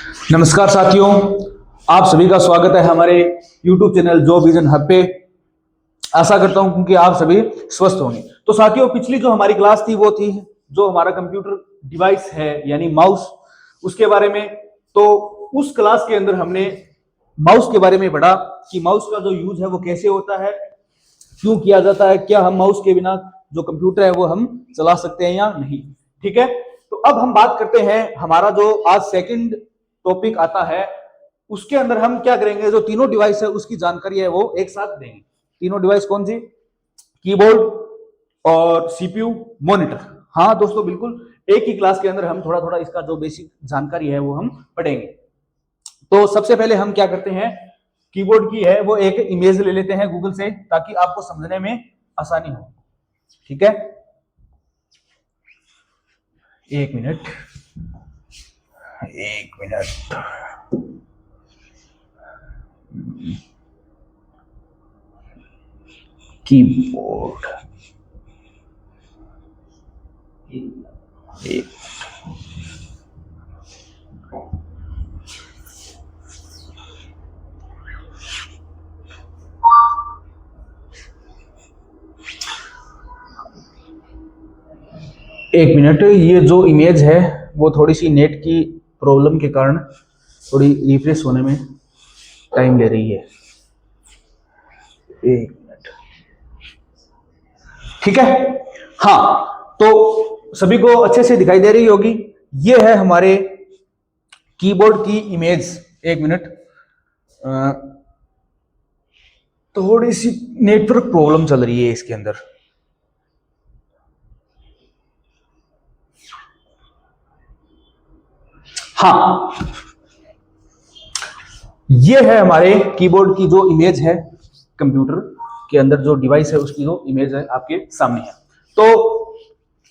नमस्कार साथियों, आप सभी का स्वागत है हमारे YouTube channel job vision hub पे। आशा करता हूं कि आप सभी स्वस्थ होंगे। तो साथियों, पिछली जो हमारी क्लास थी वो थी जो हमारा कंप्यूटर डिवाइस है यानी माउस, उसके बारे में। तो उस क्लास के अंदर हमने माउस के बारे में पढ़ा कि माउस का जो यूज है वो कैसे होता है, क्यों किया जाता है, क्या हम माउस के बिना जो कंप्यूटर है वो हम चला सकते हैं या नहीं। ठीक है, तो अब हम बात करते हैं हमारा जो आज सेकंड टॉपिक आता है, उसके अंदर हम क्या करेंगे, जो तीनों डिवाइस है उसकी जानकारी है वो एक साथ देंगे। तीनों डिवाइस कौन सी? कीबोर्ड और सीपीयू, मॉनिटर। हाँ दोस्तों, बिल्कुल एक ही क्लास के अंदर हम थोड़ा थोड़ा इसका जो बेसिक जानकारी है वो हम पढ़ेंगे। तो सबसे पहले हम क्या करते हैं, कीबोर्ड की है वो एक इमेज ले लेते हैं गूगल से, ताकि आपको समझने में आसानी हो। ठीक है, एक मिनट। कीबोर्ड एक मिनट। ये जो इमेज है वो थोड़ी सी नेट की प्रॉब्लम के कारण थोड़ी रिफ्रेश होने में टाइम ले रही है। एक मिनट, ठीक है। हाँ, तो सभी को अच्छे से दिखाई दे रही होगी। ये है हमारे कीबोर्ड की इमेज। एक मिनट, थोड़ी सी नेटवर्क प्रॉब्लम चल रही है इसके अंदर। हाँ, ये है हमारे कीबोर्ड की जो इमेज है, कंप्यूटर के अंदर जो डिवाइस है उसकी जो इमेज है आपके सामने है। तो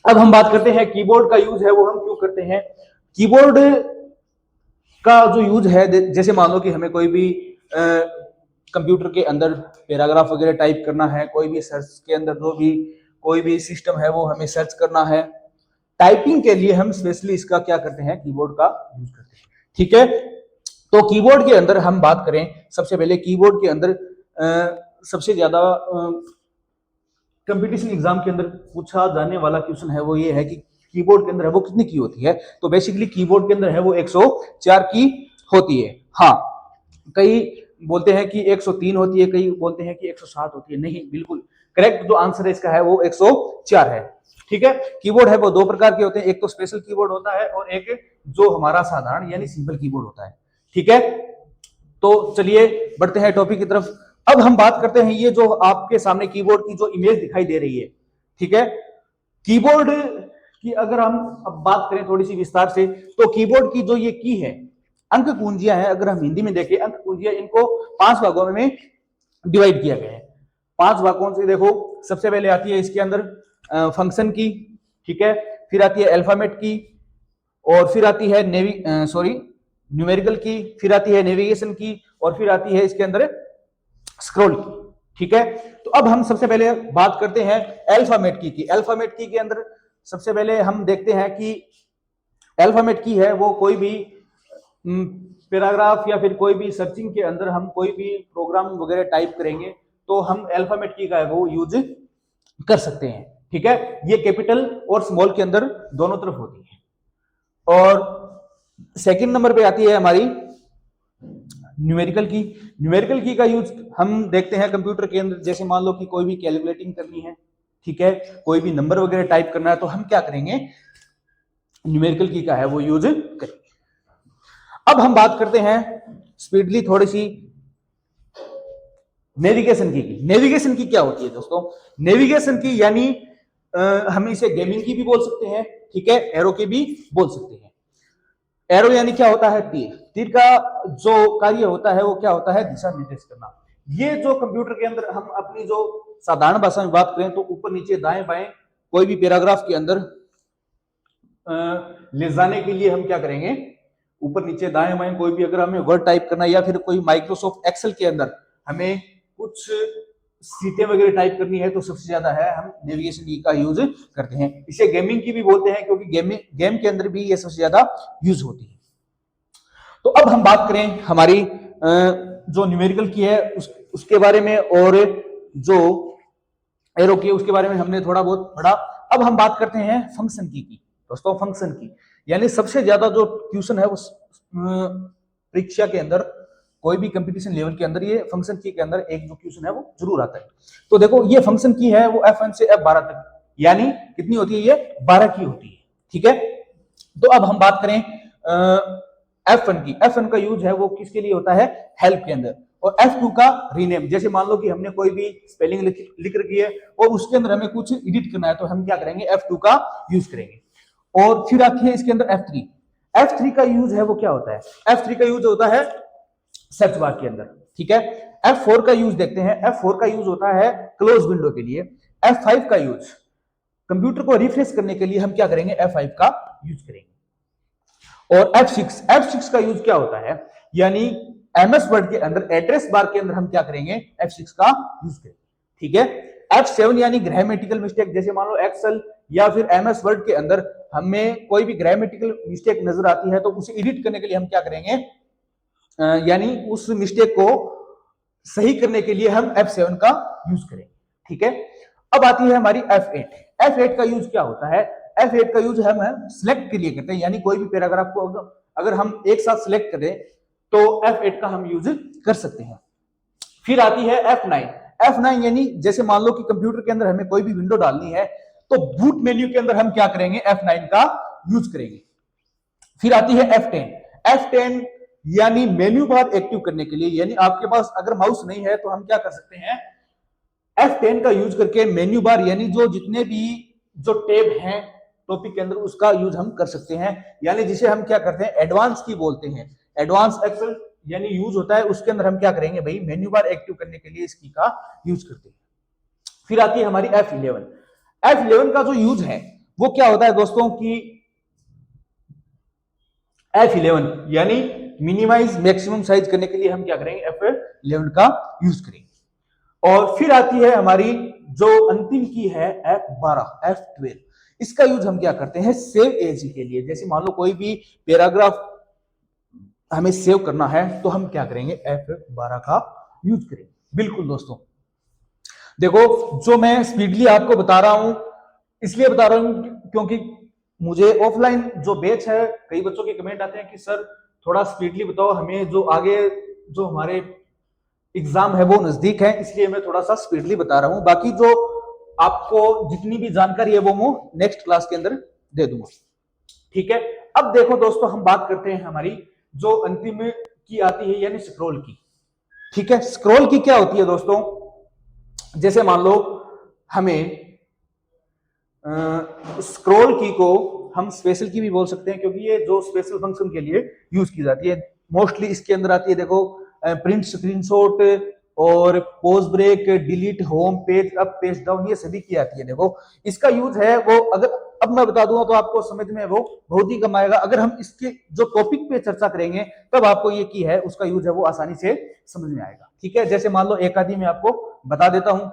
अब हम बात करते हैं कीबोर्ड का यूज है वो हम क्यों करते हैं। कीबोर्ड का जो यूज है, जैसे मान लो कि हमें कोई भी कंप्यूटर के अंदर पैराग्राफ वगैरह टाइप करना है, कोई भी सर्च के अंदर जो भी कोई भी सिस्टम है वो हमें सर्च करना है, टाइपिंग के लिए हम स्पेशली इसका क्या करते हैं, कीबोर्ड का यूज करते हैं। ठीक है, तो कीबोर्ड के अंदर हम बात करें, सबसे पहले कीबोर्ड के अंदर सबसे ज्यादा कंपटीशन एग्जाम के अंदर पूछा जाने वाला क्वेश्चन है वो ये है कि कीबोर्ड के अंदर है वो कितनी की होती है। तो बेसिकली कीबोर्ड के अंदर है वो 104 की होती है। हाँ, कई बोलते हैं कि 103 होती है, कई बोलते हैं कि 107 होती है। नहीं, बिल्कुल करेक्ट जो आंसर है इसका है वो 104 है। ठीक है, कीबोर्ड है वो दो प्रकार के होते हैं, एक तो स्पेशल कीबोर्ड होता है और एक जो हमारा साधारण यानी सिंपल कीबोर्ड होता है। ठीक है, तो चलिए बढ़ते हैं टॉपिक की तरफ। अब हम बात करते हैं ये जो आपके सामने कीबोर्ड की जो इमेज दिखाई दे रही है। ठीक है, कीबोर्ड की अगर हम अब बात करें थोड़ी सी विस्तार से, तो कीबोर्ड की जो ये की है, अंक कुंजियां हैं, अगर हम हिंदी में देखें अंक कुंजियां, इनको 5 भागों में डिवाइड किया गया है। 5 भागों से देखो, सबसे पहले आती है इसके अंदर फंक्शन की, ठीक है, फिर आती है अल्फाबेट की, और फिर आती है न्यूमेरिकल की, फिर आती है नेविगेशन की, और फिर आती है इसके अंदर स्क्रॉल की। ठीक है, तो अब हम सबसे पहले बात करते हैं अल्फाबेट की। अल्फाबेट की के अंदर सबसे पहले हम देखते हैं कि अल्फाबेट की है वो कोई भी पैराग्राफ या फिर कोई भी सर्चिंग के अंदर हम कोई भी प्रोग्राम वगैरह टाइप करेंगे तो हम अल्फाबेट की का है वो यूज कर सकते हैं। ठीक है, ये कैपिटल और स्मॉल के अंदर दोनों तरफ होती है। और सेकंड नंबर पे आती है हमारी न्यूमेरिकल की। न्यूमेरिकल की का यूज हम देखते हैं कंप्यूटर के अंदर, जैसे मान लो कि कोई भी कैलकुलेटिंग करनी है, ठीक है, कोई भी नंबर वगैरह टाइप करना है, तो हम क्या करेंगे, न्यूमेरिकल की का है वो यूज करेंगे। अब हम बात करते हैं स्पीडली थोड़ी सी नेविगेशन की। नेविगेशन की क्या होती है दोस्तों? नेविगेशन की यानी हम इसे गेमिंग की भी बोल सकते हैं, ठीक है, एरो की भी बोल सकते हैं। एरो यानी क्या होता है, तीर। तीर का जो कार्य होता है वो क्या होता है, दिशा निर्देश करना। ये जो कंप्यूटर के अंदर हम अपनी जो साधारण भाषा में बात करें तो ऊपर नीचे दाएं बाएं कोई भी पैराग्राफ के अंदर ले जाने के लिए हम क्या करेंगे, ऊपर नीचे दाएं बाएं कोई भी अगर हमें वर्ड टाइप करना है या फिर कोई माइक्रोसॉफ्ट एक्सेल के अंदर हमें कुछ सीटें वगैरह टाइप करनी है तो सबसे ज्यादा है हम नेविगेशन की का यूज करते हैं। इसे गेमिंग की भी बोलते हैं क्योंकि गेम के अंदर भी ये सबसे ज्यादा यूज होती है। तो अब हम बात करें हमारी जो न्यूमेरिकल की है उसके बारे में, और जो एरो की है उसके बारे में हमने थोड़ा बहुत पढ़ा। अब हम बात करते हैं फंक्शन की दोस्तों, फंक्शन की, यानी सबसे ज्यादा जो क्वेश्चन है वो परीक्षा के अंदर, कोई भी कंपटीशन लेवल के अंदर ये फंक्शन की के अंदर एक जो क्वेश्चन है वो जरूर आता है। तो देखो ये फंक्शन की है वो F1 से F12 तक, यानी कितनी होती है, ये 12 की होती है, ठीक है। तो अब हम बात करें F1 की। F1 का यूज है वो किसके लिए होता है, हेल्प के अंदर। और F2 का रीनेम, जैसे मान लो कि हमने कोई भी स्पेलिंग लिख रखी है और उसके अंदर हमें कुछ एडिट करना है, तो हम क्या करेंगे, F2 का यूज करेंगे। और फिर आती है इसके अंदर F3। F3 का यूज है वो क्या होता है, F3 का यूज होता है सर्च बार के अंदर, ठीक है। F4 का यूज देखते हैं। F4 का यूज होता है क्लोज विंडो के लिए। F5 का यूज कंप्यूटर को रिफ्रेश करने के लिए हम क्या करेंगे, F5 का यूज करेंगे। और F6 का यूज क्या होता है, यानी MS वर्ड के अंदर एड्रेस बार के अंदर हम क्या करेंगे, F6 का यूज करेंगे, ठीक है। F7 यानी ग्रामेटिकल मिस्टेक, जैसे मान लो एक्सेल या फिर MS वर्ड के अंदर हमें कोई भी ग्रामेटिकल मिस्टेक नजर आती है तो उसे एडिट करने के लिए हम क्या करेंगे, यानी उस मिस्टेक को सही करने के लिए हम F7 का यूज करेंगे, ठीक है। अब आती है हमारी F8। F8 का यूज क्या होता है, F8 का यूज हम सिलेक्ट के लिए करते हैं, यानी कोई भी पैराग्राफ को अगर हम एक साथ सिलेक्ट करें तो F8 का हम यूज कर सकते हैं। फिर आती है F9। F9 यानी जैसे मान लो कि कंप्यूटर के अंदर हमें कोई भी विंडो डालनी है तो बूट मेन्यू के अंदर हम क्या करेंगे, F9 का यूज करेंगे। फिर आती है F10। F10 यानी मेन्यू बार एक्टिव करने के लिए, यानी आपके पास अगर माउस नहीं है तो हम क्या कर सकते हैं, F10 का यूज करके मेन्यू बार, यानी जो जितने भी जो टैब हैं टॉपिक के अंदर उसका यूज हम कर सकते हैं, यानी जिसे हम क्या करते हैं, एडवांस की बोलते हैं। एडवांस एक्सेल यानी यूज होता है, उसके अंदर हम क्या करेंगे भाई, मेन्यू बार एक्टिव करने के लिए इस की का यूज करते हैं। फिर आती है हमारी F11। F11 का जो यूज है वो क्या होता है दोस्तों की, F11 यानी मिनिमाइज मैक्सिमम साइज करने के लिए हम क्या करेंगे, F11 का यूज करेंगे। और फिर आती है हमारी जो अंतिम की है F12। इसका यूज हम क्या करते हैं, सेव एज के लिए। जैसे मान लो कोई भी पैराग्राफ हमें सेव करना है तो हम क्या करेंगे, F12 का यूज करेंगे। बिल्कुल दोस्तों, देखो जो मैं स्पीडली आपको बता रहा हूं इसलिए बता रहा हूं क्योंकि मुझे ऑफलाइन जो बैच है, कई बच्चों के कमेंट आते हैं कि सर थोड़ा स्पीडली बताओ, हमें जो आगे जो हमारे एग्जाम है वो नजदीक है, इसलिए मैं थोड़ा सा स्पीडली बता रहा हूं। बाकी जो आपको जितनी भी जानकारी है वो मैं नेक्स्ट क्लास के अंदर दे दूंगा, ठीक है। अब देखो दोस्तों, हम बात करते हैं हमारी जो अंतिम की आती है, यानी स्क्रॉल की, ठीक है। स्क्रॉल की क्या होती है दोस्तों, जैसे मान लो हमें स्क्रॉल की को हम स्पेशल की भी बोल सकते हैं, क्योंकि ये जो स्पेशल फंक्शन के लिए यूज की जाती है। मोस्टली इसके अंदर आती है, देखो प्रिंट स्क्रीनशॉट और pause break, delete, home page up, page down, ये सभी की आती है। देखो इसका यूज है वो, अगर अब मैं बता दूंगा तो आपको समझ में वो बहुत ही कम आएगा। अगर हम इसके जो टॉपिक पे चर्चा करेंगे तब आपको ये की है उसका यूज है वो आसानी से समझ में आएगा, ठीक है। जैसे मान लो एक आदि मैं आपको बता देता हूं,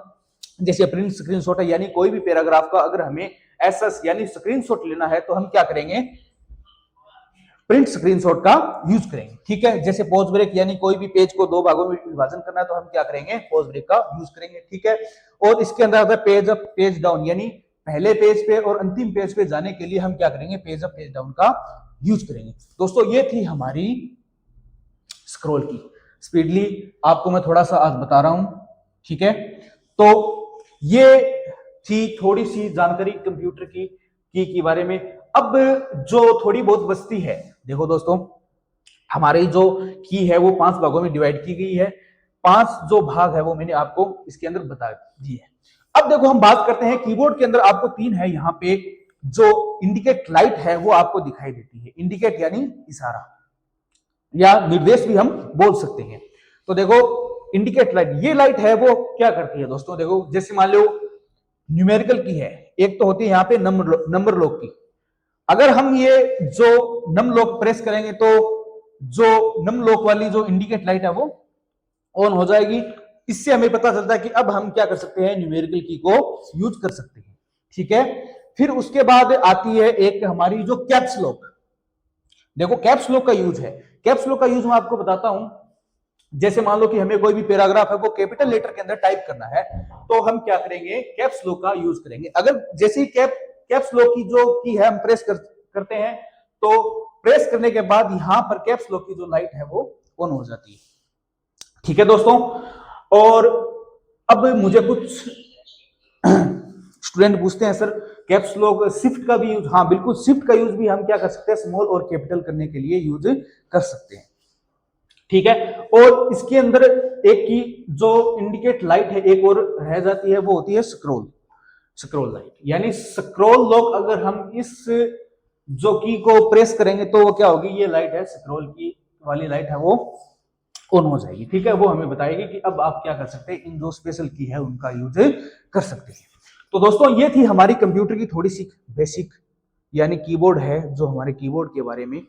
जैसे प्रिंट स्क्रीनशॉट है, यानी कोई भी पैराग्राफ का अगर हमें एसएस यानी स्क्रीनशॉट लेना है तो हम क्या करेंगे, प्रिंट स्क्रीनशॉट का यूज करेंगे, ठीक है। जैसे पॉज ब्रेक यानी कोई भी पेज को दो भागों में विभाजन करना है तो हम क्या करेंगे, पॉज ब्रेक का यूज करेंगे, ठीक है। और इसके अंदर आता है पेज अप, पेज डाउन, यानी पहले पेज पे और अंतिम पेज पे जाने के लिए हम क्या करेंगे, पेज अप, पेज डाउन का यूज करेंगे। दोस्तों ये थी हमारी स्क्रॉल की। स्पीडली आपको मैं थोड़ा सा आज बता रहा हूं, ठीक है। तो ये थी थोड़ी सी जानकारी कंप्यूटर की बारे में। अब जो थोड़ी बहुत बचती है, देखो दोस्तों हमारी जो की है वो 5 भागों में डिवाइड की गई है। 5 जो भाग है वो मैंने आपको इसके अंदर बता दिए है। अब देखो हम बात करते हैं कीबोर्ड के अंदर, आपको 3 है यहाँ पे, जो इंडिकेट लाइट है वो आपको दिखाई देती है। इंडिकेट यानी इशारा या निर्देश भी हम बोल सकते हैं। तो देखो इंडिकेट लाइट, ये लाइट है वो क्या करती है दोस्तों, देखो जैसे मान लो न्यूमेरिकल की है, एक तो होती है यहाँ पे नंबर लॉक की। अगर हम ये जो नम लॉक प्रेस करेंगे तो जो नम लॉक वाली जो इंडिकेट लाइट है वो ऑन हो जाएगी। इससे हमें पता चलता है कि अब हम क्या कर सकते हैं, न्यूमेरिकल की को यूज कर सकते हैं, ठीक है। फिर उसके बाद आती है एक हमारी जो कैप्स लॉक। देखो कैप्स लॉक का यूज है। कैप्स लॉक का यूज मैं आपको बताता हूं। जैसे मान लो कि हमें कोई भी पैराग्राफ है वो कैपिटल लेटर के अंदर टाइप करना है, तो हम क्या करेंगे, कैप्स लॉक का यूज करेंगे। अगर जैसे ही कैप्स लॉक की जो की है हम प्रेस करते हैं, तो प्रेस करने के बाद यहां पर कैप्स लॉक की जो लाइट है वो ऑन हो जाती है। ठीक है दोस्तों। और अब मुझे कुछ स्टूडेंट पूछते हैं, सर कैप्स लॉक शिफ्ट का भी यूज, हाँ बिल्कुल, शिफ्ट का यूज भी हम क्या कर सकते हैं, स्मॉल और कैपिटल करने के लिए यूज कर सकते हैं। ठीक है। और इसके अंदर एक की जो इंडिकेट लाइट है एक और रह जाती है, वो होती है स्क्रॉल लाइट। यानी स्क्रॉल लॉक अगर हम इस जो की को प्रेस करेंगे तो वो क्या होगी, ये लाइट है स्क्रॉल की वाली लाइट है वो ऑन हो जाएगी। ठीक है। वो हमें बताएगी कि अब आप क्या कर सकते हैं, इन जो स्पेशल की है उनका यूज कर सकते हैं। तो दोस्तों ये थी हमारी कंप्यूटर की थोड़ी सी बेसिक, यानी कीबोर्ड है जो हमारे कीबोर्ड के बारे में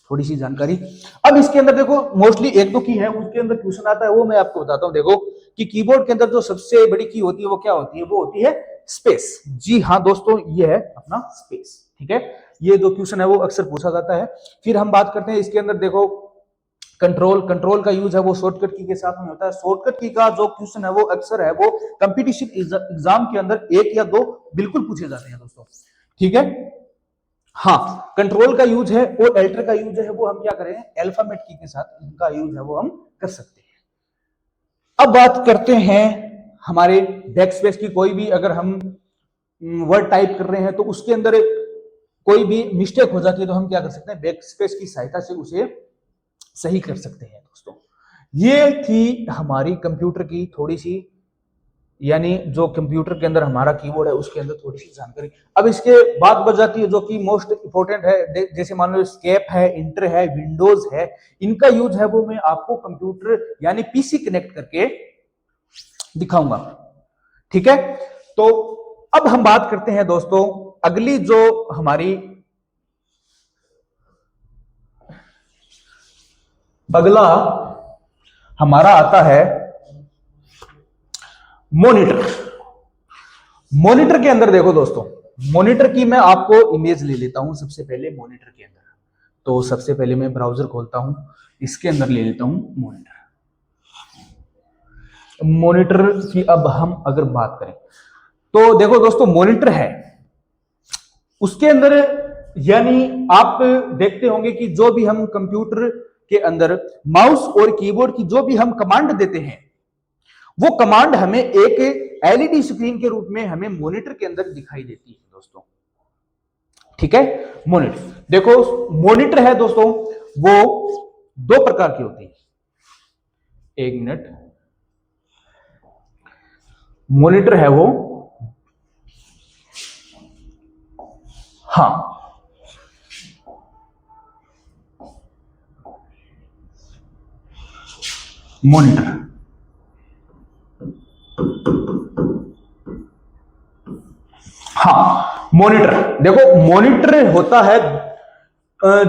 थोड़ी सी जानकारी। अब इसके अंदर देखो मोस्टली एक दो की है, उसके अंदर क्वेश्चन आता है, वो मैं आपको बताता हूं। देखो कि कीबोर्ड के अंदर जो सबसे बड़ी की होती है वो क्या होती है, वो होती है स्पेस। जी हाँ दोस्तों, ये है अपना स्पेस। ठीक है। ये जो क्वेश्चन है वो अक्सर पूछा जाता है। फिर हम बात करते हैं इसके अंदर, देखो कंट्रोल का यूज है वो शॉर्टकट की के साथ में होता है। शॉर्टकट की का जो क्वेश्चन है वो अक्सर है वो कंपटीशन एग्जाम के अंदर एक या दो बिल्कुल पूछे जाते हैं दोस्तों। ठीक है। हाँ, कंट्रोल का यूज है और एल्टर का यूज है वो हम क्या करें, अल्फाबेट की के साथ इनका यूज है वो हम कर सकते हैं। अब बात करते हैं हमारे बैकस्पेस की। कोई भी अगर हम वर्ड टाइप कर रहे हैं तो उसके अंदर कोई भी मिस्टेक हो जाती है तो हम क्या कर सकते हैं, बैकस्पेस की सहायता से उसे सही कर सकते हैं दोस्तों। ये थी हमारी कंप्यूटर की थोड़ी सी, यानी जो कंप्यूटर के अंदर हमारा कीबोर्ड है उसके अंदर थोड़ी सी जानकारी। अब इसके बाद बच जाती है जो कि मोस्ट इंपोर्टेंट है, जैसे मान लो स्केप है, इंटर है, विंडोज है, इनका यूज है वो मैं आपको कंप्यूटर यानी पीसी कनेक्ट करके दिखाऊंगा। ठीक है। तो अब हम बात करते हैं दोस्तों, अगली जो हमारी अगला हमारा आता है मॉनिटर। मॉनिटर के अंदर देखो दोस्तों, मॉनिटर की मैं आपको इमेज ले लेता हूं सबसे पहले मॉनिटर के अंदर। तो सबसे पहले मैं ब्राउजर खोलता हूं, इसके अंदर ले लेता हूं मॉनिटर। मॉनिटर की अब हम अगर बात करें तो देखो दोस्तों, मॉनिटर है उसके अंदर, यानी आप देखते होंगे कि जो भी हम कंप्यूटर के अंदर माउस और कीबोर्ड की जो भी हम कमांड देते हैं वो कमांड हमें एक एलईडी स्क्रीन के रूप में हमें मॉनिटर के अंदर दिखाई देती है दोस्तों। ठीक है। मॉनिटर देखो, मॉनिटर है दोस्तों वो दो प्रकार की होती है। एक मिनट, मॉनिटर है वो, हाँ मॉनिटर, हाँ मॉनिटर देखो, मॉनिटर होता है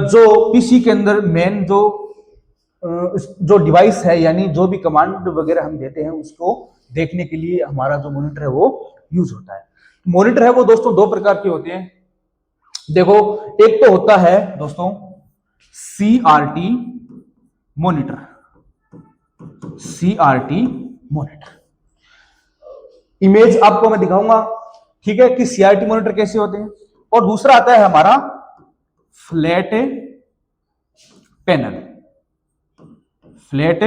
जो पीसी के अंदर मेन जो डिवाइस है, यानी जो भी कमांड वगैरह हम देते हैं उसको देखने के लिए हमारा जो मॉनिटर है वो यूज होता है। मॉनिटर है वो दोस्तों दो प्रकार के होते हैं। देखो एक तो होता है दोस्तों CRT monitor, CRT monitor, image आपको मैं दिखाऊंगा। ठीक है कि सीआरटी मॉनिटर कैसे होते हैं। और दूसरा आता है हमारा फ्लैट पैनल, फ्लैट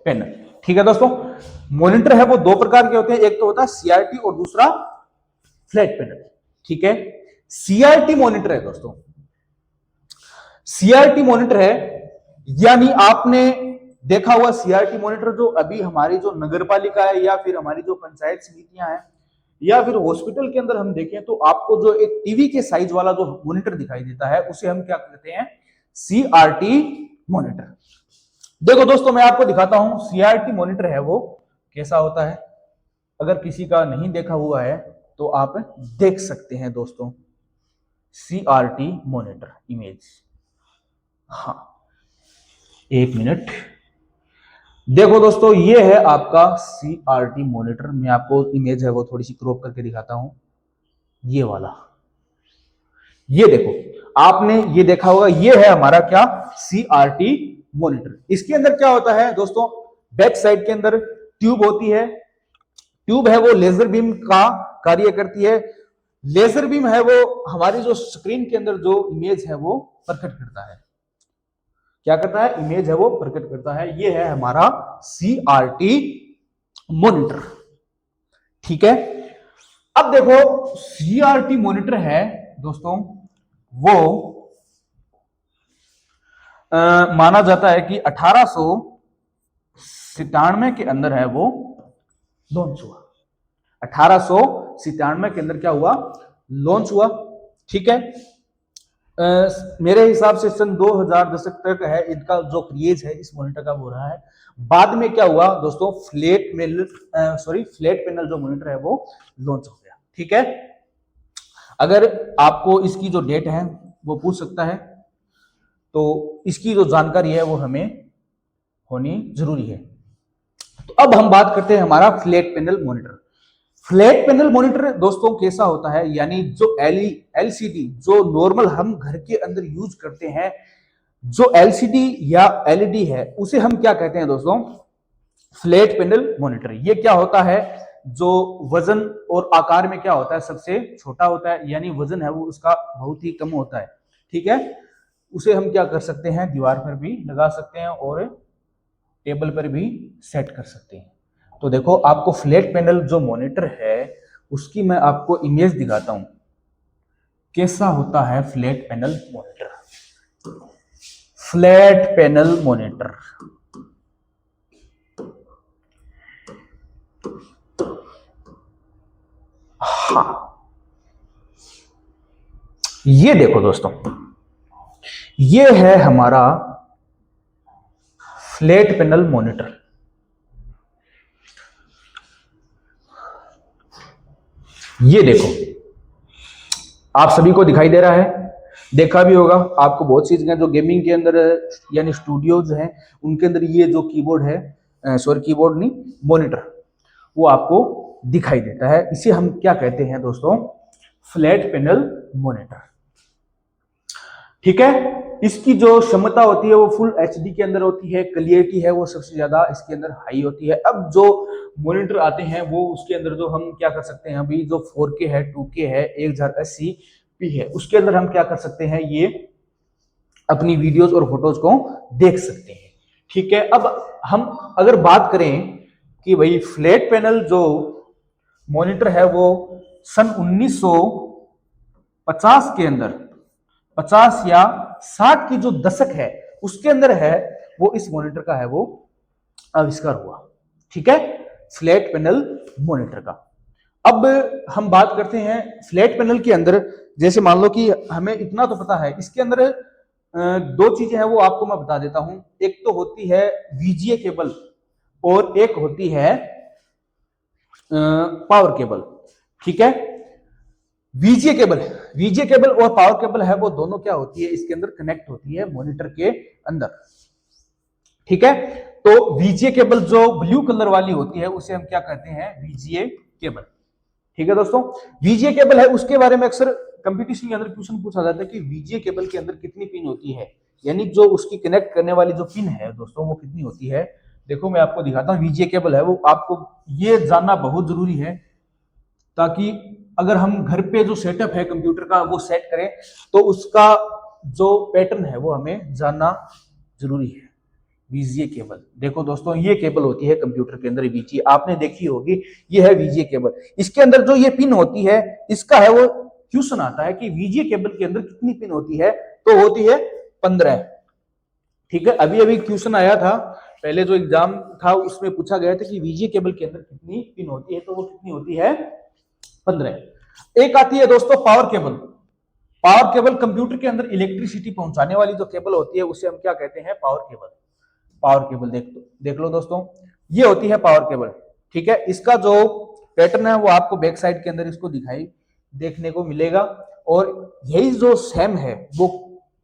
पैनल। ठीक है दोस्तों, मॉनिटर है वो दो प्रकार के होते हैं, एक तो होता है सीआरटी और दूसरा फ्लैट पैनल। ठीक है। सीआरटी मॉनिटर है दोस्तों, सीआरटी मॉनिटर है, यानी आपने देखा हुआ सीआरटी मॉनिटर जो अभी हमारी जो नगर पालिका है या फिर हमारी जो पंचायत समितियां हैं या फिर हॉस्पिटल के अंदर हम देखें तो आपको जो एक टीवी के साइज वाला जो मॉनिटर दिखाई देता है उसे हम क्या कहते हैं, सीआरटी मॉनिटर। देखो दोस्तों मैं आपको दिखाता हूं सीआरटी मॉनिटर है वो कैसा होता है। अगर किसी का नहीं देखा हुआ है तो आप देख सकते हैं दोस्तों, सीआरटी मॉनिटर इमेज। हाँ एक मिनट, देखो दोस्तों ये है आपका सीआरटी मॉनिटर। मैं आपको इमेज है वो थोड़ी सी क्रॉप करके दिखाता हूं, ये वाला, ये देखो, आपने ये देखा होगा, ये है हमारा क्या, CRT मॉनिटर। इसके अंदर क्या होता है दोस्तों, बैक साइड के अंदर ट्यूब होती है, ट्यूब है वो लेजर बीम का कार्य करती है। लेजर बीम है वो हमारी जो स्क्रीन के अंदर जो इमेज है वो प्रकट करता है। क्या करता है, इमेज है वो प्रकट करता है। ये है हमारा CRT मॉनिटर। ठीक है, अब देखो CRT मॉनिटर है दोस्तों, वो माना जाता है कि 1897 के अंदर है वो लॉन्च हुआ। 1897 के अंदर क्या हुआ, लॉन्च हुआ। ठीक है, मेरे हिसाब से सन 2000 दशक तक है इनका जो क्रेज है इस मॉनिटर का हो रहा है। बाद में क्या हुआ दोस्तों, फ्लैट पैनल जो मॉनिटर है वो लॉन्च हो गया। ठीक है, अगर आपको इसकी जो डेट है वो पूछ सकता है, तो इसकी जो जानकारी है वो हमें होनी जरूरी है। तो अब हम बात करते हैं हमारा flat panel monitor. Flat panel monitor दोस्तों कैसा होता है, यानी जो LCD जो नॉर्मल हम घर के अंदर यूज करते हैं, जो LCD या LED है उसे हम क्या कहते हैं दोस्तों, फ्लैट पैनल मॉनिटर। ये क्या होता है, जो वजन और आकार में क्या होता है, सबसे छोटा होता है, यानी वजन है वो उसका बहुत ही कम होता है। ठीक है, उसे हम क्या कर सकते हैं, दीवार पर भी लगा सकते हैं और टेबल पर भी सेट कर सकते हैं। तो देखो, आपको फ्लैट पैनल जो मॉनिटर है उसकी मैं आपको इमेज दिखाता हूं, कैसा होता है flat panel monitor. Flat panel monitor, हाँ, ये देखो दोस्तों, ये है हमारा फ्लैट पैनल मॉनिटर। ये देखो, आप सभी को दिखाई दे रहा है, देखा भी होगा आपको। बहुत सी जगह जो गेमिंग के अंदर यानी स्टूडियोज हैं उनके अंदर ये जो कीबोर्ड है, कीबोर्ड नहीं, मॉनिटर, वो आपको दिखाई देता है। इसे हम क्या कहते हैं दोस्तों, फ्लैट पैनल मॉनिटर। ठीक है, इसकी जो क्षमता होती है वो फुल HD के अंदर होती है, क्लियरिटी है वो सबसे ज्यादा इसके अंदर हाई होती है। अब जो मॉनिटर आते हैं वो उसके अंदर जो हम क्या कर सकते हैं, अभी जो 4K है, 2K है, 1080p है, उसके अंदर हम क्या कर सकते हैं, ये अपनी वीडियोस और फोटोज को देख सकते हैं। ठीक है, अब हम अगर बात करें कि भाई फ्लैट पैनल जो मॉनिटर है वो सन 1950 के अंदर, 50 या 60 की जो दशक है उसके अंदर है वो इस मॉनिटर का है वो आविष्कार हुआ। ठीक है, फ्लैट पैनल मॉनिटर का। अब हम बात करते हैं फ्लैट पैनल के अंदर, जैसे मान लो कि हमें इतना तो पता है इसके अंदर दो चीजें हैं वो आपको मैं बता देता हूं। एक तो होती है VGA केबल और एक होती है पावर केबल। ठीक है, VGA केबल और पावर केबल है वो दोनों क्या होती है, इसके अंदर कनेक्ट होती है मॉनिटर के अंदर। ठीक है, तो VGA केबल जो ब्लू कलर वाली होती है उसे हम क्या कहते हैं, VGA केबल। ठीक है दोस्तों, VGA केबल है, उसके बारे में अक्सर कंपटीशन के अंदर क्वेश्चन पूछा जाता है कि VGA केबल के अंदर कितनी पिन होती है, यानी जो उसकी कनेक्ट करने वाली जो पिन है दोस्तों वो कितनी होती है। देखो मैं आपको दिखाता हूँ, VGA केबल है वो आपको ये जानना बहुत जरूरी है, ताकि अगर हम घर पे जो सेटअप है कंप्यूटर का वो सेट करें तो उसका जो पैटर्न है वो हमें जानना जरूरी है। VGA केबल देखो दोस्तों, ये केबल होती है कंप्यूटर के अंदर, VGA आपने देखी होगी, ये है VGA केबल। इसके अंदर जो ये पिन होती है, इसका है वो क्वेश्चन आता है कि VGA केबल के अंदर कितनी पिन होती है, तो होती है 15। ठीक है, अभी अभी क्वेश्चन आया था, पहले जो एग्जाम था उसमें पूछा गया था कि VGA केबल के अंदर कितनी पिन होती है, तो वो कितनी होती है, 15। एक आती है दोस्तों power cable. Power cable computer के अंदर इलेक्ट्रिसिटी पहुंचाने वाली जो केबल होती है उसे हम क्या कहते हैं, पावर केबल। पावर केबल देख लो दोस्तों, ये होती है पावर केबल। ठीक है, इसका जो पैटर्न है वो आपको बैक साइड के अंदर इसको दिखाई देखने को मिलेगा, और यही जो सेम है वो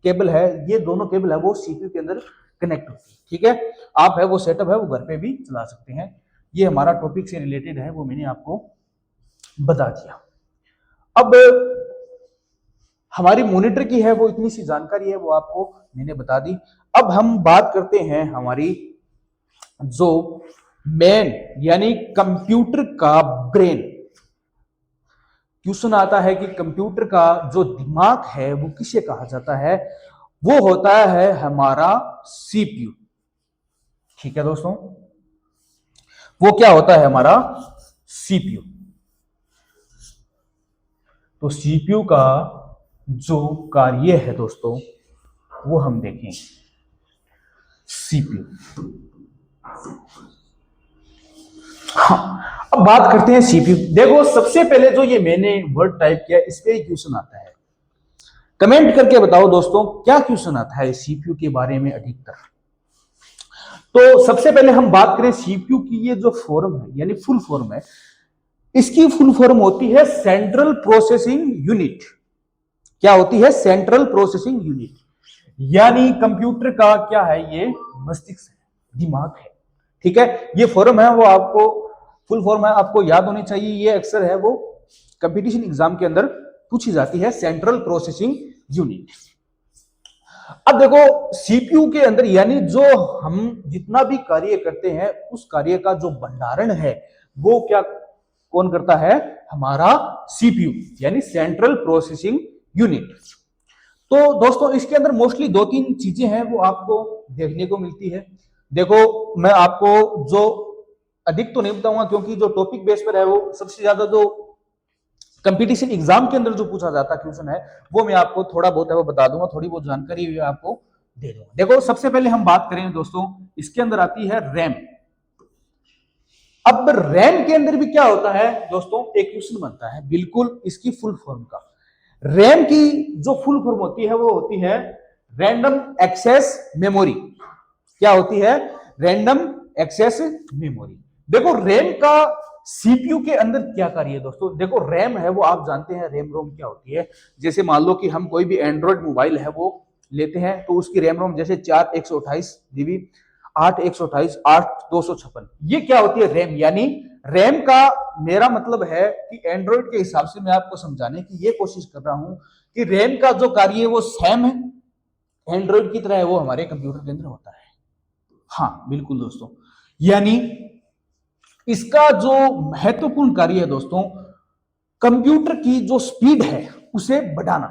केबल है, ये दोनों केबल है वो CPU के अंदर कनेक्ट होती है। ठीक है, आप है वो सेटअप है वो घर पे भी चला सकते हैं। ये हमारा टॉपिक से रिलेटेड है, वो मैंने आपको बता दिया। अब हमारी मॉनिटर की है वो इतनी सी जानकारी है, वो आपको मैंने बता दी। अब हम बात करते हैं हमारी जो मेन यानी कंप्यूटर का ब्रेन। क्वेश्चन आता है कि कंप्यूटर का जो दिमाग है वो किसे कहा जाता है? वो होता है हमारा सीपीयू। ठीक है दोस्तों, वो क्या होता है? हमारा सीपीयू। तो सीपीयू का जो कार्य है दोस्तों वो हम देखें। सीपीयू, हाँ, अब बात करते हैं सीपीयू। देखो सबसे पहले जो ये मैंने वर्ड टाइप किया इस पे क्वेश्चन आता है। कमेंट करके बताओ दोस्तों क्या क्वेश्चन आता है सीपीयू के बारे में अधिकतर। तो सबसे पहले हम बात करें सीपीयू की, ये जो फॉर्म है यानी फुल फॉर्म है, इसकी फुल फॉर्म होती है सेंट्रल प्रोसेसिंग यूनिट। क्या होती है? Central processing unit. यानी कंप्यूटर का क्या है? ये मस्तिष्क है, दिमाग है। ठीक है, ये फॉर्म है वो आपको फुल फॉर्म है, आपको याद होनी चाहिए। ये अक्सर है वो कंपटीशन एग्जाम के अंदर पूछी जाती है, सेंट्रल प्रोसेसिंग यूनिट। अब देखो सीपीयू के अंदर यानी जो हम जितना भी कार्य करते हैं उस कार्य का जो भंडारण है वो क्या कौन करता है? हमारा सीपीयू यानी सेंट्रल प्रोसेसिंग यूनिट। तो दोस्तों इसके अंदर मोस्टली दो तीन चीजें हैं वो आपको देखने को मिलती है। देखो मैं आपको जो अधिक तो नहीं बताऊंगा क्योंकि जो टॉपिक बेस पर है वो सबसे ज्यादा जो कंपटीशन एग्जाम के अंदर जो पूछा जाता क्वेश्चन है वो मैं आपको थोड़ा बहुत है वो बता दूंगा, थोड़ी बहुत जानकारी भी आपको दे दूंगा। देखो सबसे पहले हम बात करें दोस्तों, इसके अंदर आती है रैम। अब रैम के अंदर भी क्या होता है दोस्तों? एक क्वेश्चन बनता है बिल्कुल इसकी फुल फॉर्म का। रैम की जो फुल फॉर्म होती है वो होती है रैंडम एक्सेस मेमोरी। क्या होती है? Random access memory. देखो रैम का सीपीयू के अंदर क्या कार्य है दोस्तों? देखो रैम है वो आप जानते हैं रैम रोम क्या होती है। जैसे मान लो कि हम कोई भी एंड्रॉइड मोबाइल है वो लेते हैं तो उसकी रैम रोम जैसे 4 128 जीबी, 8 128, 8 256, ये क्या होती है? रैम। यानी रैम का मेरा मतलब है कि एंड्रॉइड के हिसाब से मैं आपको समझाने की ये कोशिश कर रहा हूं कि रैम का जो कार्य है वो सेम है एंड्रॉइड की तरह है, वो हमारे कंप्यूटर के अंदर होता है। हाँ बिल्कुल दोस्तों, यानी इसका जो महत्वपूर्ण कार्य है दोस्तों, कंप्यूटर की जो स्पीड है उसे बढ़ाना।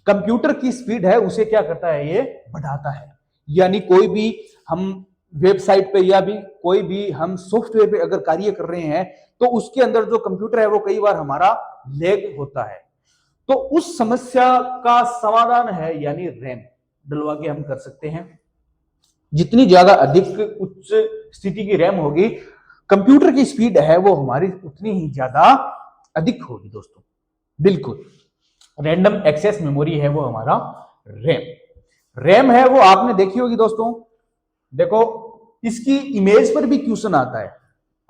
कंप्यूटर की स्पीड है उसे क्या करता है? ये बढ़ाता है। यानी कोई भी हम वेबसाइट पे या भी कोई भी हम सॉफ्टवेयर पे अगर कार्य कर रहे हैं तो उसके अंदर जो कंप्यूटर है वो कई बार हमारा लैग होता है, तो उस समस्या का समाधान है यानी रैम डलवा के हम कर सकते हैं। जितनी ज्यादा अधिक उच्च स्थिति की रैम होगी कंप्यूटर की स्पीड है वो हमारी उतनी ही ज्यादा अधिक होगी दोस्तों। बिल्कुल रैंडम एक्सेस मेमोरी है वो हमारा रैम। रैम है वो आपने देखी होगी दोस्तों। देखो इसकी इमेज पर भी क्वेश्चन आता है।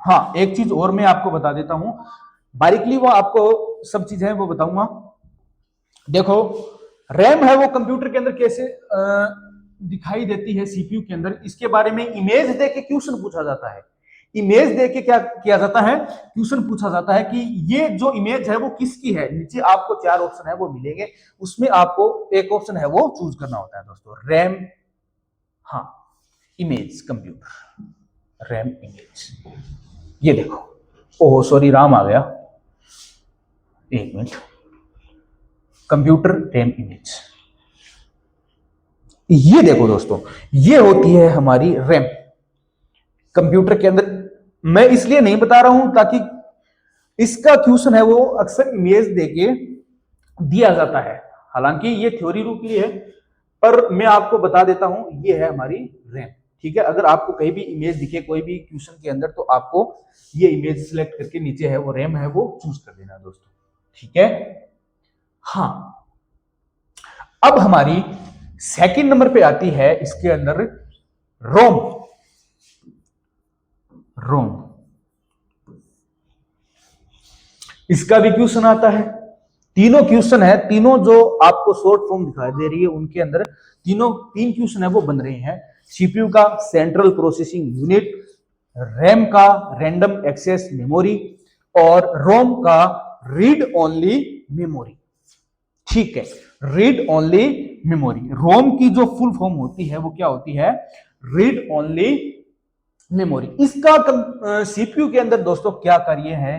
हाँ एक चीज और मैं आपको बता देता हूं बारीकली, वो आपको सब चीजें वो बताऊंगा। देखो रैम है वो कंप्यूटर के अंदर कैसे दिखाई देती है सीपीयू के अंदर, इसके बारे में इमेज देके क्वेश्चन पूछा जाता है। इमेज देके क्या किया जाता है? क्वेश्चन पूछा जाता है कि ये जो इमेज है वो किसकी है। नीचे आपको 4 ऑप्शन है वो मिलेंगे, उसमें आपको एक ऑप्शन है वो चूज करना होता है दोस्तों। रैम, हाँ इमेज कंप्यूटर, रैम इमेज। ये देखो, ओह सॉरी राम आ गया, एक मिनट, कंप्यूटर रैम इमेज। ये देखो दोस्तों, ये होती है हमारी रैम कंप्यूटर के अंदर। मैं इसलिए नहीं बता रहा हूं ताकि इसका क्वेश्चन है वो अक्सर इमेज देके दिया जाता है, हालांकि ये थ्योरी रूप की है, पर मैं आपको बता देता हूं ये है हमारी रैम। ठीक है, अगर आपको कहीं भी इमेज दिखे कोई भी क्वेश्चन के अंदर तो आपको ये इमेज सिलेक्ट करके नीचे है वो रैम है वो चूज कर देना दोस्तों। ठीक है, हाँ अब हमारी सेकंड नंबर पे आती है इसके अंदर रोम। रोम, इसका भी क्वेश्चन आता है। तीनों क्वेश्चन है, तीनों जो आपको शॉर्ट फॉर्म दिखाई दे रही है उनके अंदर तीन क्वेश्चन है वो बन रहे हैं। सीपीयू का सेंट्रल प्रोसेसिंग यूनिट, रैम का रैंडम एक्सेस मेमोरी और रोम का रीड ओनली मेमोरी। ठीक है, रीड ओनली मेमोरी। रोम की जो फुल फॉर्म होती है वो क्या होती है? Read only memory. इसका सीपीयू के अंदर दोस्तों क्या कार्य है?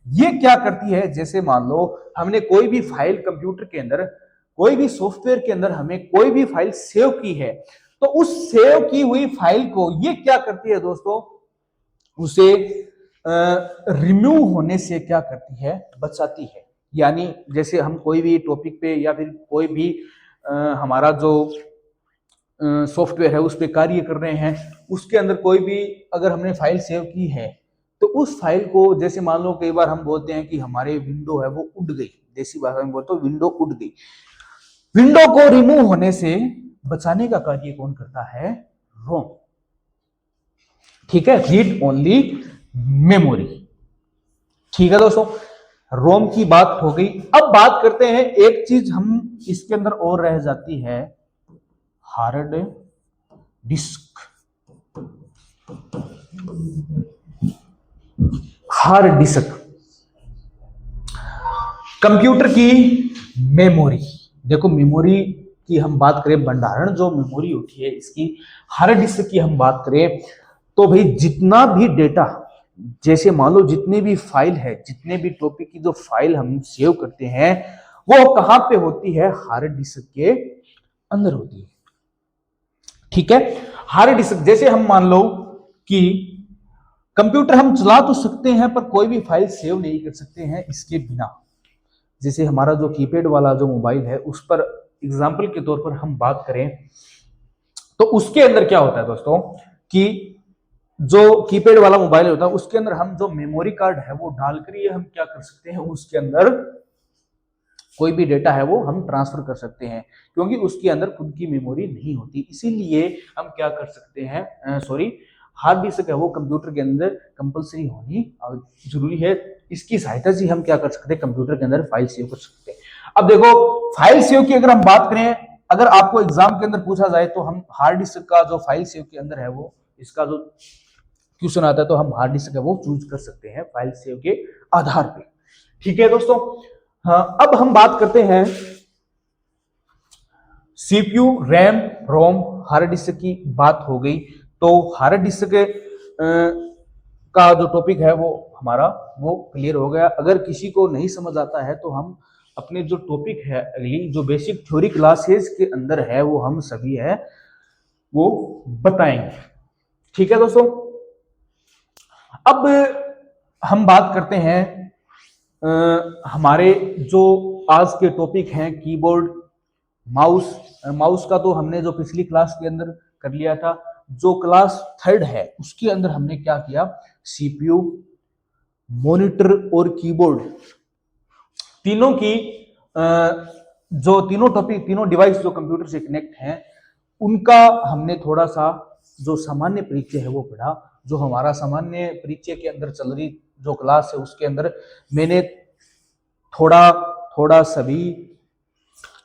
ये क्या करती है, जैसे मान लो हमने कोई भी फाइल कंप्यूटर के अंदर, कोई भी सॉफ्टवेयर के अंदर हमें कोई भी फाइल सेव की है, तो उस सेव की हुई फाइल को ये क्या करती है दोस्तों? उसे रिमूव होने से क्या करती है? बचाती है। यानी जैसे हम कोई भी टॉपिक पे या फिर कोई भी हमारा जो सॉफ्टवेयर है उस पर कार्य कर रहे हैं, उसके अंदर कोई भी अगर हमने फाइल सेव की है, तो उस फाइल को, जैसे मान लो कई बार हम बोलते हैं कि हमारे विंडो है वो उड़ गई, देसी भाषा में बोलते हो विंडो उड़ गई। विंडो को रिमूव होने से बचाने का कार्य कौन करता है? रोम। ठीक है, रीड ओनली मेमोरी। ठीक है दोस्तों, रोम की बात हो गई। अब बात करते हैं, एक चीज हम इसके अंदर और रह जाती है, hard disk. Hard disk computer की मेमोरी। देखो, मेमोरी की हम बात करें, भंडारण जो मेमोरी होती है इसकी, हार्ड डिस्क की हम बात करें, तो भाई जितना भी डेटा, जैसे मान लो जितने भी फाइल है, जितने भी टॉपिक की जो फाइल हम सेव करते हैं, वो कहां पे होती है? हार्ड डिस्क के अंदर होती है। ठीक है, हार्ड डिस्क, जैसे हम मान लो कि कंप्यूटर हम चला तो सकते हैं पर कोई भी फाइल सेव नहीं कर सकते हैं इसके बिना। जैसे हमारा जो कीपैड वाला जो मोबाइल है, उस पर एग्जाम्पल के तौर पर हम बात करें, तो उसके अंदर क्या होता है दोस्तों कि जो कीपैड वाला मोबाइल होता है उसके अंदर हम जो मेमोरी कार्ड है वो डालकर ये हम क्या कर सकते हैं, उसके अंदर कोई भी डेटा है वो हम ट्रांसफर कर सकते हैं, क्योंकि उसके अंदर खुद की मेमोरी नहीं होती। इसीलिए हम क्या कर सकते हैं, हार्ड डिस्क है वो कंप्यूटर के अंदर कंपलसरी होनी जरूरी है। इसकी सहायता से हम क्या कर सकते हैं, कंप्यूटर के अंदर फाइल सेव कर सकते हैं। अब देखो, फाइल सेव की अगर हम बात करें, अगर आपको एग्जाम के अंदर पूछा जाए तो हम हार्ड डिस्क का जो फाइल सेव के अंदर है वो, इसका जो क्वेश्चन आता है तो हम हार्ड डिस्क है वो चूज कर सकते हैं फाइल सेव के आधार पे। ठीक है दोस्तों, हाँ, अब हम बात करते हैं सीपीयू, रैम, रोम, हार्ड डिस्क की बात हो गई। तो हार्ड डिस्क का जो टॉपिक है वो हमारा वो क्लियर हो गया। अगर किसी को नहीं समझ आता है तो हम अपने जो टॉपिक है, अगली जो बेसिक थ्योरी क्लासेस के अंदर है वो हम सभी है वो बताएंगे। ठीक है दोस्तों, अब हम बात करते हैं हमारे जो आज के टॉपिक हैं, कीबोर्ड, माउस। माउस का तो हमने जो पिछली क्लास के अंदर कर लिया था। जो क्लास 3rd है उसके अंदर हमने क्या किया, सीपीयू, मॉनिटर और कीबोर्ड, तीनों की जो तीनों टॉपिक, तीनों डिवाइस जो कंप्यूटर से कनेक्ट हैं, उनका हमने थोड़ा सा जो सामान्य परिचय है वो पढ़ा। जो हमारा सामान्य परिचय के अंदर चल रही जो क्लास है उसके अंदर मैंने थोड़ा सभी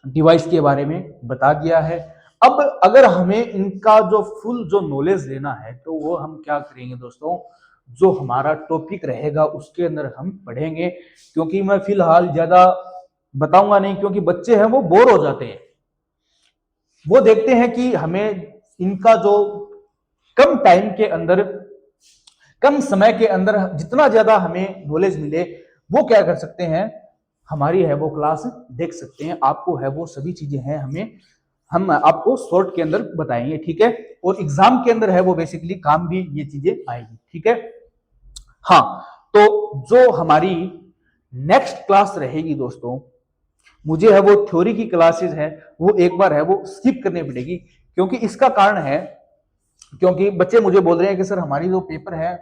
डिवाइस के बारे में बता दिया है। अब अगर हमें इनका जो फुल जो नॉलेज लेना है तो वो हम क्या करेंगे दोस्तों, जो हमारा टॉपिक रहेगा उसके अंदर हम पढ़ेंगे, क्योंकि मैं फिलहाल ज्यादा बताऊंगा नहीं, क्योंकि बच्चे हैं वो बोर हो जाते हैं। वो देखते हैं कि हमें इनका जो कम टाइम के अंदर, कम समय के अंदर जितना ज्यादा हमें नॉलेज मिले, वो क्या कर सकते हैं, हमारी है वो क्लास देख सकते हैं। आपको है वो सभी चीजें हैं, हम आपको शॉर्ट के अंदर बताएंगे। ठीक है, और एग्जाम के अंदर है वो बेसिकली काम भी ये चीजें आएगी। ठीक है, हाँ, तो जो हमारी नेक्स्ट क्लास रहेगी दोस्तों, मुझे है वो थ्योरी की क्लासेस है वो एक बार है वो स्किप करनी पड़ेगी, क्योंकि इसका कारण है क्योंकि बच्चे मुझे बोल रहे हैं कि सर हमारी जो पेपर है,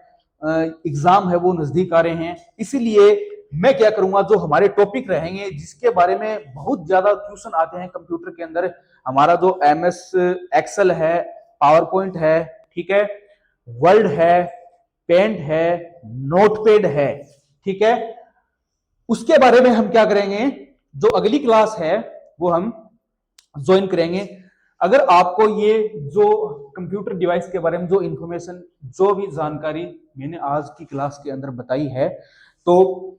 एग्जाम है वो नजदीक आ रहे हैं। इसीलिए मैं क्या करूंगा, जो हमारे टॉपिक रहेंगे जिसके बारे में बहुत ज्यादा क्वेश्चन आते हैं कंप्यूटर के अंदर, हमारा जो MS एक्सेल है, पावर पॉइंट है, ठीक है, वर्ड है, पेंट है, नोटपैड है, ठीक है, उसके बारे में हम क्या करेंगे, जो अगली क्लास है वो हम ज्वाइन करेंगे। अगर आपको ये जो कंप्यूटर डिवाइस के बारे में जो इंफॉर्मेशन, जो भी जानकारी मैंने आज की क्लास के अंदर बताई है, तो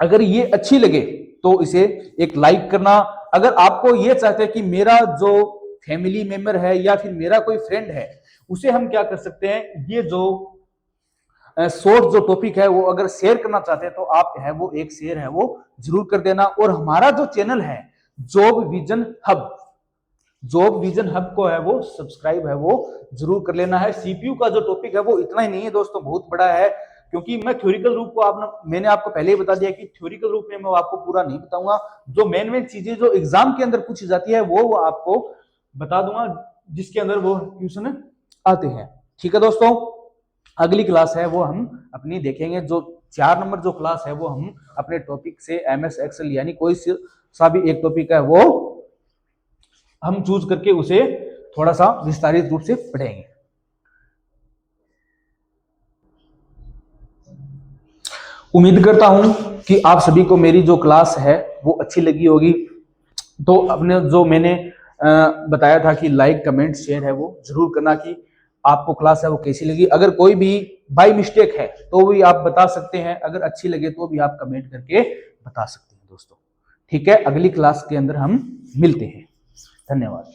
अगर ये अच्छी लगे तो इसे एक लाइक करना। अगर आपको ये चाहते हैं कि मेरा जो फैमिली मेंबर है या फिर मेरा कोई फ्रेंड है उसे हम क्या कर सकते हैं, ये जो शॉर्ट जो टॉपिक है वो अगर शेयर करना चाहते हैं तो आप है वो एक शेयर है वो जरूर कर देना। और हमारा जो चैनल है job vision hub, job vision hub को है वो सब्सक्राइब है वो जरूर कर लेना है। सीपीयू का जो टॉपिक है वो इतना ही नहीं है दोस्तों, बहुत बड़ा है, क्योंकि मैं थ्योरिकल रूप को मैंने आपको पहले ही बता दिया कि थ्योरिकल रूप में मैं आपको पूरा नहीं बताऊंगा। जो मेन चीजें जो एग्जाम के अंदर पूछी जाती है वो आपको बता दूंगा, जिसके अंदर वो क्वेश्चन आते हैं। ठीक है दोस्तों, अगली क्लास है वो हम अपनी देखेंगे, जो 4 नंबर जो क्लास है वो हम अपने टॉपिक से एमएस एक्सेल यानी कोई सा भी एक टॉपिक है वो हम चूज करके उसे थोड़ा सा विस्तारित रूप से पढ़ेंगे। उम्मीद करता हूं कि आप सभी को मेरी जो क्लास है वो अच्छी लगी होगी। तो अपने जो मैंने बताया था कि लाइक कमेंट शेयर है वो जरूर करना कि आपको क्लास है वो कैसी लगी। अगर कोई भी बाय मिस्टेक है तो भी आप बता सकते हैं, अगर अच्छी लगे तो भी आप कमेंट करके बता सकते हैं दोस्तों। ठीक है, अगली क्लास के अंदर हम मिलते हैं। धन्यवाद।